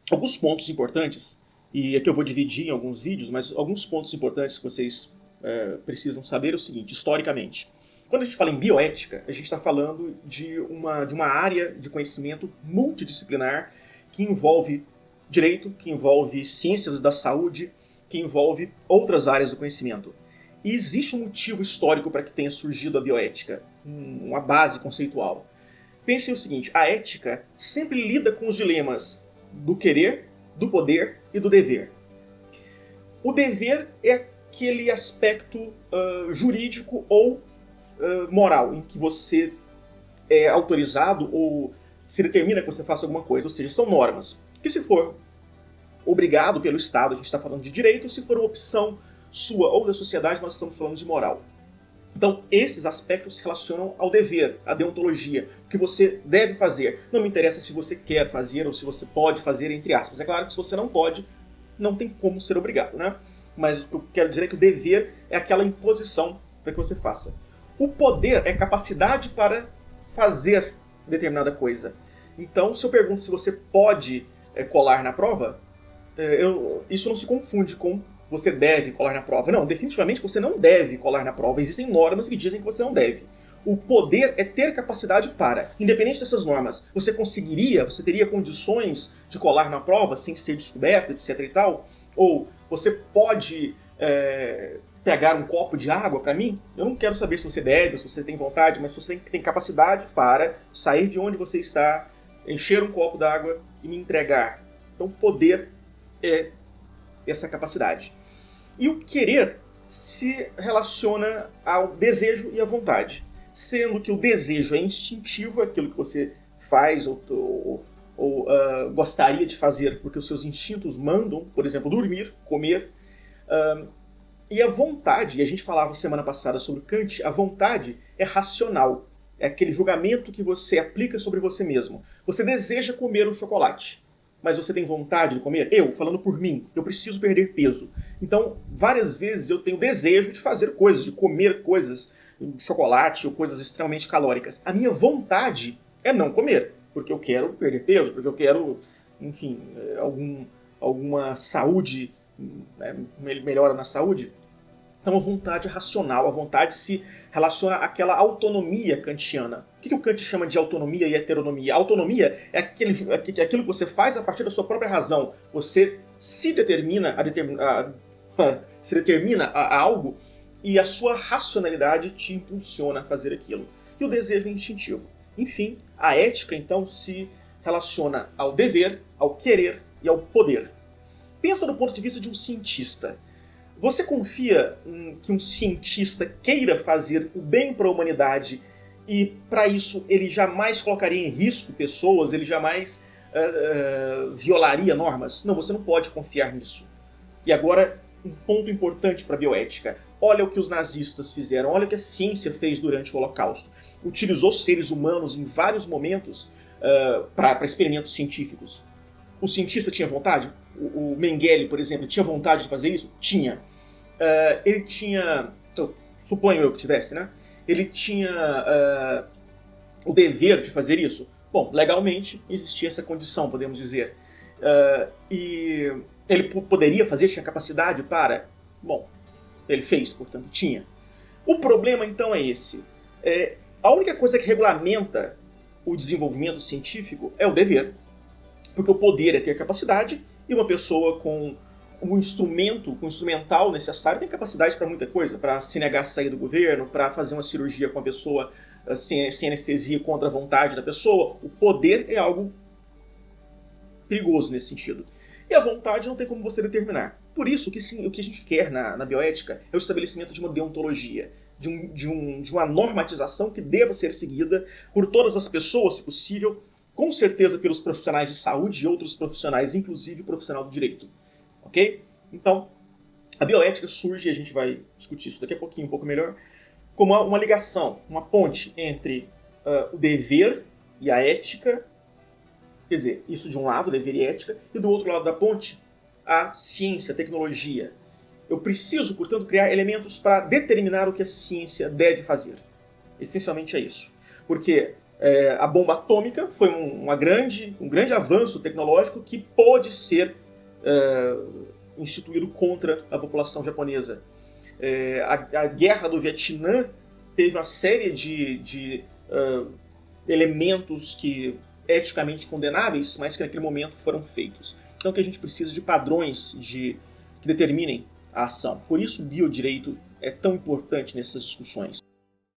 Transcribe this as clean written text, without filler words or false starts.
alguns pontos importantes, e aqui eu vou dividir em alguns vídeos, mas alguns pontos importantes que vocês precisam saber é o seguinte, historicamente. Quando a gente fala em bioética, a gente está falando de uma área de conhecimento multidisciplinar que envolve direito, que envolve ciências da saúde, que envolve outras áreas do conhecimento. E existe um motivo histórico para que tenha surgido a bioética, uma base conceitual. Pensem o seguinte, a ética sempre lida com os dilemas do querer, do poder e do dever. O dever é aquele aspecto jurídico ou moral, em que você é autorizado ou se determina que você faça alguma coisa, ou seja, são normas. Que se for obrigado pelo Estado, a gente está falando de direito, se for uma opção sua ou da sociedade, nós estamos falando de moral. Então, esses aspectos se relacionam ao dever, à deontologia, o que você deve fazer. Não me interessa se você quer fazer ou se você pode fazer, entre aspas. É claro que se você não pode, não tem como ser obrigado, né? Mas o que eu quero dizer é que o dever é aquela imposição para que você faça. O poder é capacidade para fazer determinada coisa. Então, se eu pergunto se você pode colar na prova, isso não se confunde com você deve colar na prova. Não, definitivamente você não deve colar na prova. Existem normas que dizem que você não deve. O poder é ter capacidade para, independente dessas normas, você teria condições de colar na prova sem ser descoberto, etc e tal? Ou você pode pegar um copo de água para mim? Eu não quero saber se você deve, se você tem vontade, mas se você tem capacidade para sair de onde você está, encher um copo d'água e me entregar. Então, poder é essa capacidade. E o querer se relaciona ao desejo e à vontade. Sendo que o desejo é instintivo, aquilo que você faz ou gostaria de fazer porque os seus instintos mandam, por exemplo, dormir, comer. E a vontade, e a gente falava semana passada sobre Kant, a vontade é racional. É aquele julgamento que você aplica sobre você mesmo. Você deseja comer um chocolate, mas você tem vontade de comer? Eu, falando por mim, eu preciso perder peso. Então, várias vezes eu tenho desejo de fazer coisas, de comer coisas, chocolate ou coisas extremamente calóricas. A minha vontade é não comer, porque eu quero perder peso, porque eu quero, enfim, alguma saúde, melhora na saúde. Então a vontade é racional, a vontade se relaciona àquela autonomia kantiana. O que o Kant chama de autonomia e heteronomia? A autonomia é aquilo que você faz a partir da sua própria razão. Você se determina a algo e a sua racionalidade te impulsiona a fazer aquilo. E o desejo é instintivo. Enfim, a ética então se relaciona ao dever, ao querer e ao poder. Pensa do ponto de vista de um cientista. Você confia que um cientista queira fazer o bem para a humanidade e, para isso, ele jamais colocaria em risco pessoas, ele jamais violaria normas? Não, você não pode confiar nisso. E agora, um ponto importante para a bioética. Olha o que os nazistas fizeram, olha o que a ciência fez durante o Holocausto. Utilizou seres humanos em vários momentos para experimentos científicos. O cientista tinha vontade? O Mengele, por exemplo, tinha vontade de fazer isso? Tinha. Ele tinha... Suponho eu que tivesse, né? Ele tinha o dever de fazer isso? Bom, legalmente existia essa condição, podemos dizer. E ele poderia fazer, tinha capacidade para? Bom, ele fez, portanto, tinha. O problema, então, é esse. A única coisa que regulamenta o desenvolvimento científico é o dever. Porque o poder é ter capacidade, e uma pessoa com um instrumental necessário tem capacidade para muita coisa, para se negar a sair do governo, para fazer uma cirurgia com a pessoa sem anestesia contra a vontade da pessoa. O poder é algo perigoso nesse sentido. E a vontade não tem como você determinar. Por isso, o que a gente quer na bioética é o estabelecimento de uma deontologia, de uma normatização que deva ser seguida por todas as pessoas, se possível, com certeza pelos profissionais de saúde e outros profissionais, inclusive o profissional do direito. Ok? Então, a bioética surge, e a gente vai discutir isso daqui a pouquinho, um pouco melhor, como uma ligação, uma ponte entre o dever e a ética, quer dizer, isso de um lado, dever e ética, e do outro lado da ponte, a ciência, a tecnologia. Eu preciso, portanto, criar elementos para determinar o que a ciência deve fazer. Essencialmente é isso. Porque A bomba atômica foi um grande avanço tecnológico que pôde ser instituído contra a população japonesa. A guerra do Vietnã teve uma série de elementos que eticamente condenáveis, mas que naquele momento foram feitos. Então que a gente precisa de padrões que determinem a ação. Por isso o biodireito é tão importante nessas discussões.